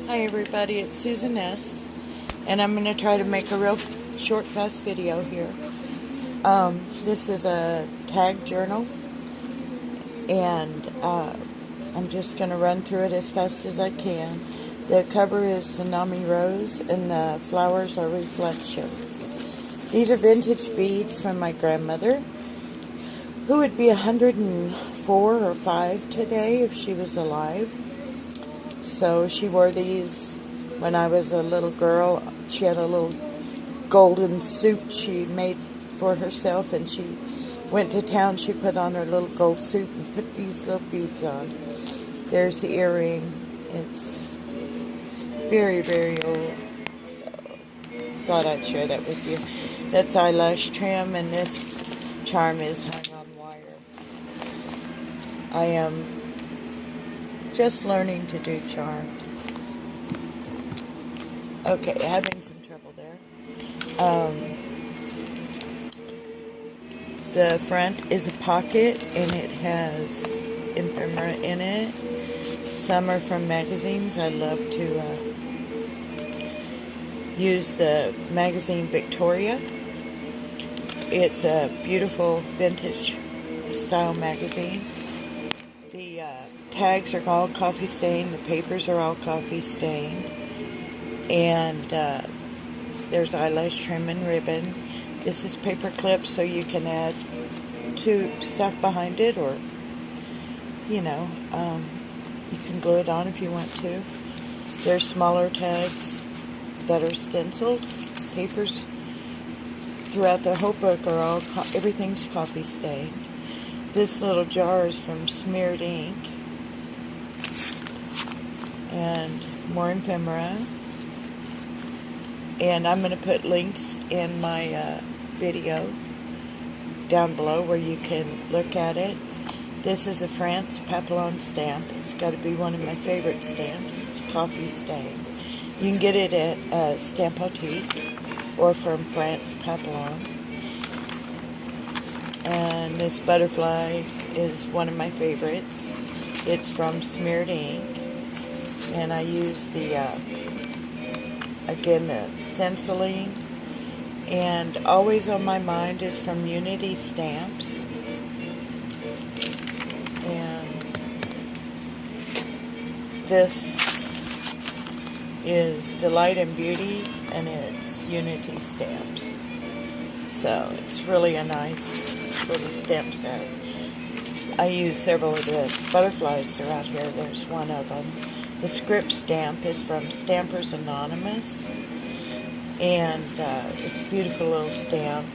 Hi everybody, it's Susan S. And I'm going to try to make a real short, fast video here. This is a tag journal, and I'm just going to run through it as fast as I can. The cover is Tsunami Rose, and the flowers are reflections. These are vintage beads from my grandmother, who would be 104 or 5 today if she was alive. So she wore these when I was a little girl. She had a little golden suit she made for herself, and she went to town. She put on her little gold suit and put these little beads on. There's the earring. It's very, very old. So thought I'd share that with you. That's eyelash trim, and this charm is hung on wire. I am just learning to do charms. Okay, having some trouble there. The front is a pocket, and it has ephemera in it. Some are from magazines. I love to use the magazine Victoria. It's a beautiful vintage style magazine. The tags are all coffee stained. The papers are all coffee stained. And there's eyelash trim and ribbon. This is paper clips, so you can add to stuff behind it, or you can glue it on if you want to. There's smaller tags that are stenciled. Papers throughout the whole book are all everything's coffee stained. This little jar is from smeared ink, and more ephemera. And I'm going to put links in my video down below where you can look at it. This is a France Papillon stamp. It's got to be one of my favorite stamps. It's coffee stained. You can get it at Stamp Boutique or from France Papillon. And this butterfly is one of my favorites. It's from smeared ink. And I use the again, the stenciling. And always on my mind is from Unity Stamps. And this is Delight and Beauty, and it's Unity Stamps. So it's really a nice little stamp set. I use several of the butterflies throughout here. There's one of them. The script stamp is from Stampers Anonymous, and it's a beautiful little stamp.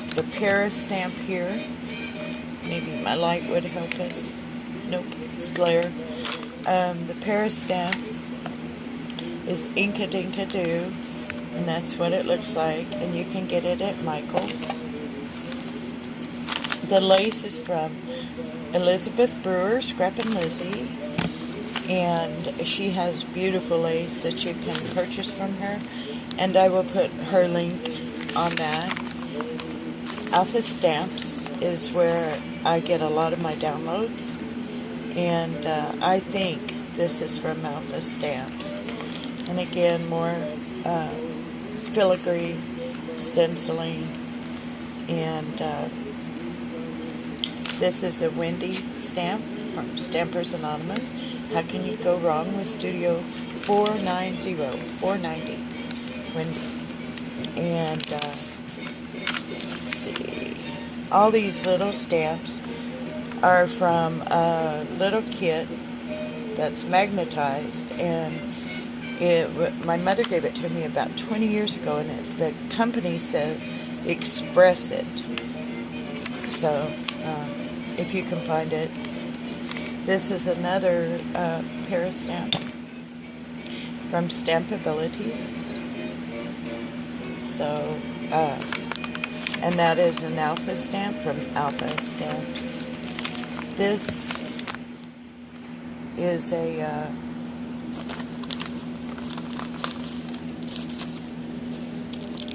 The Paris stamp here, maybe my light would help us. Nope, it's glare. The Paris stamp is Inka Dinka Doo, and that's what it looks like, and you can get it at Michael's. The lace is from Elizabeth Brewer, Scrappin' Lizzie, and she has beautiful lace that you can purchase from her, and I will put her link on that. Alpha Stamps is where I get a lot of my downloads, and I think this is from Alpha Stamps. And again, more filigree stenciling, and this is a Wendy stamp from Stampers Anonymous. How can you go wrong with Studio 490, Wendy. And let's see, all these little stamps are from a little kit that's magnetized, and my mother gave it to me about 20 years ago, and the company says Express It. So if you can find it. This is another Paris stamp from Stampabilities. So, and that is an Alpha stamp from Alpha Stamps. This is a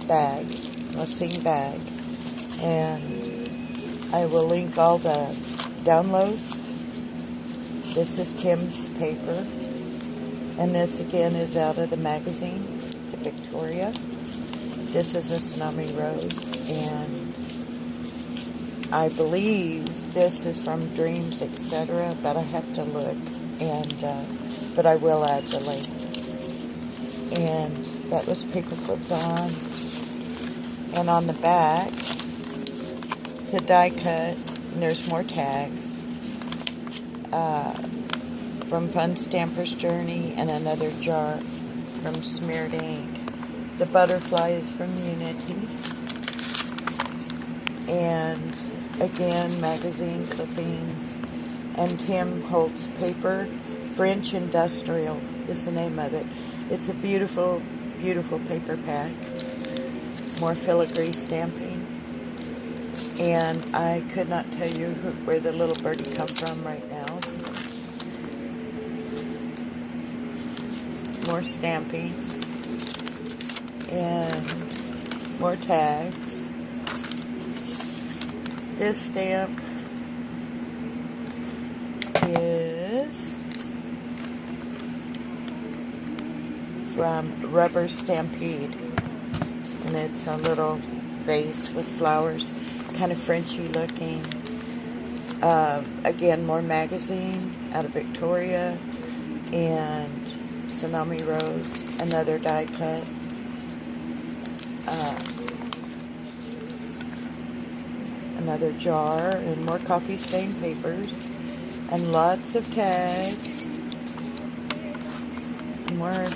bag, a sing bag, and I will link all the downloads This is Tim's paper. And this again is out of the magazine, the Victoria. This is a Tsunami Rose. And I believe this is from Dreams, etc. But I have to look. And but I will add the link. And that was paper clipped on. And on the back, it's a die cut, and there's more tags. From Fun Stamper's Journey, and another jar from Smeared Ink. The butterfly is from Unity. And again, magazine clippings. And Tim Holtz paper. French Industrial is the name of it. It's a beautiful, beautiful paper pack. More filigree stamping. And I could not tell you where the little birdie come from right now. More stamping. And more tags. This stamp is from Rubber Stampede, and it's a little vase with flowers, kind of Frenchy looking. Again, more magazine out of Victoria, and Tsunami Rose, another die cut. Another jar, and more coffee stained papers, and lots of tags. More.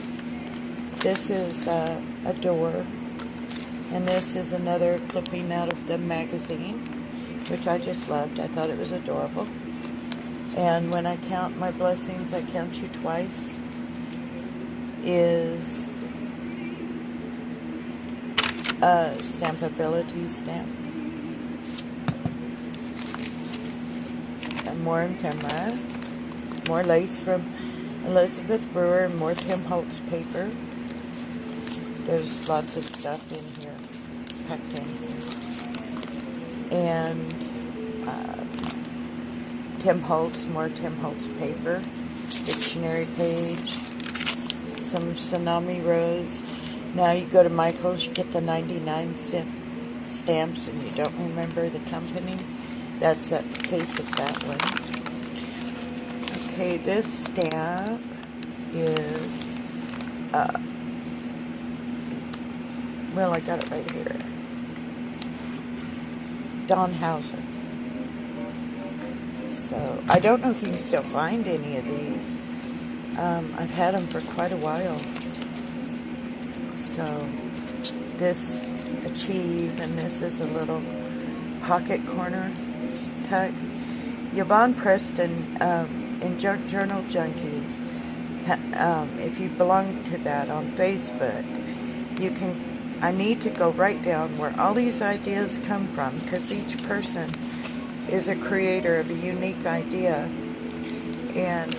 This is a door, and this is another clipping out of the magazine, which I just loved. I thought it was adorable. And when I count my blessings, I count you twice, is a Stampability stamp. And more ephemera, more lace from Elizabeth Brewer, and more Tim Holtz paper. There's lots of stuff in here, packed in here. And Tim Holtz, more Tim Holtz paper, dictionary page, some Tsunami Rose. Now you go to Michael's, you get the 99-cent stamps, and you don't remember the company. That's a case of that one. Okay, this stamp is, well, I got it right here. Don Hauser. So, I don't know if you can still find any of these. I've had them for quite a while. So, this Achieve, and this is a little pocket corner tuck. Yvonne Preston, in Junk Journal Junkies, if you belong to that on Facebook, you can, I need to go right down where all these ideas come from, because each person is a creator of a unique idea, and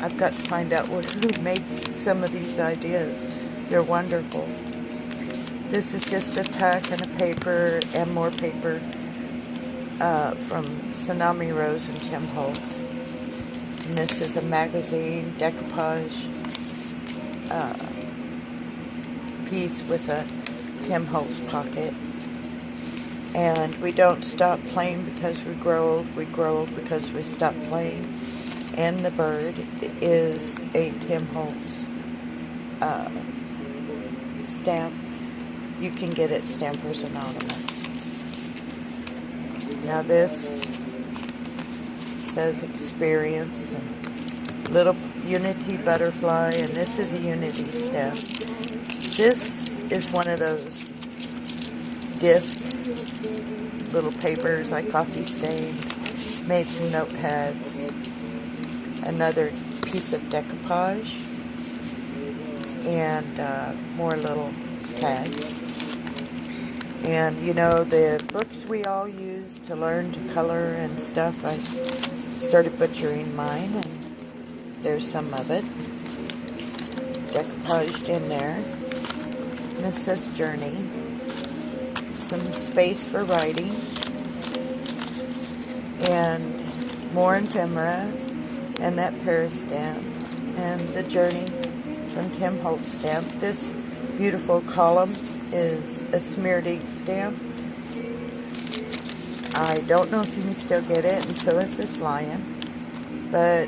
I've got to find out who made some of these ideas. They're wonderful. This is just a tuck and a paper, and more paper from Tsunami Rose and Tim Holtz. And this is a magazine decoupage piece with a Tim Holtz pocket. And we don't stop playing because we grow old. We grow old because we stop playing. And the bird is a Tim Holtz stamp. You can get it Stampers Anonymous. Now this says experience, and little Unity butterfly, and this is a Unity stamp. This is one of those disc little papers I coffee stained, made some notepads, another piece of decoupage, and more little tags. And you know, the books we all use to learn to color and stuff, I started butchering mine, and there's some of it decoupaged in there. And this says Journey. Some space for writing. And more ephemera. and that Paris stamp, and the Journey from Tim Holtz stamp. This beautiful column is a smeared ink stamp. I don't know if you can still get it, and so is this lion. But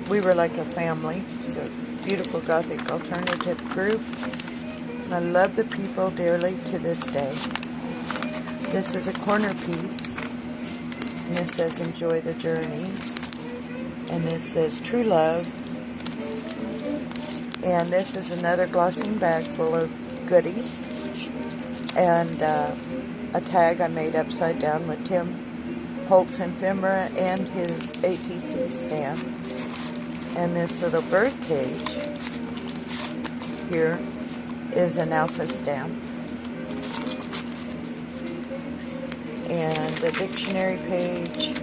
we were like a family. So beautiful Gothic alternative group. And I love the people dearly to this day. This is a corner piece. And this says enjoy the journey. And this says true love. And this is another glossing bag full of goodies. And a tag I made upside down with Tim Holtz ephemera and his ATC stamp. And this little bird cage here is an alpha stamp. And the dictionary page,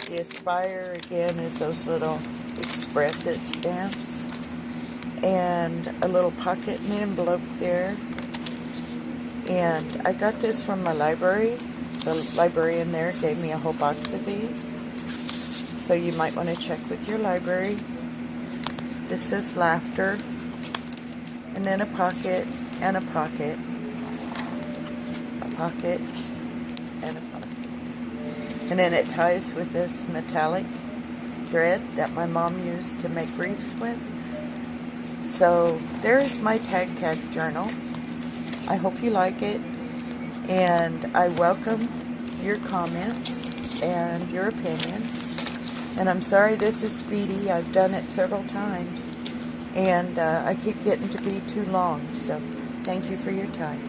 the Aspire again is those little Express It stamps. And a little pocket and envelope there. And I got this from my library. The librarian there gave me a whole box of these. So you might want to check with your library. This is laughter. And then a pocket and a pocket. A pocket and a pocket. And then it ties with this metallic thread that my mom used to make wreaths with. So there's my Tag journal. I hope you like it, and I welcome your comments and your opinions. And I'm sorry this is speedy. I've done it several times, and I keep getting to be too long. So thank you for your time.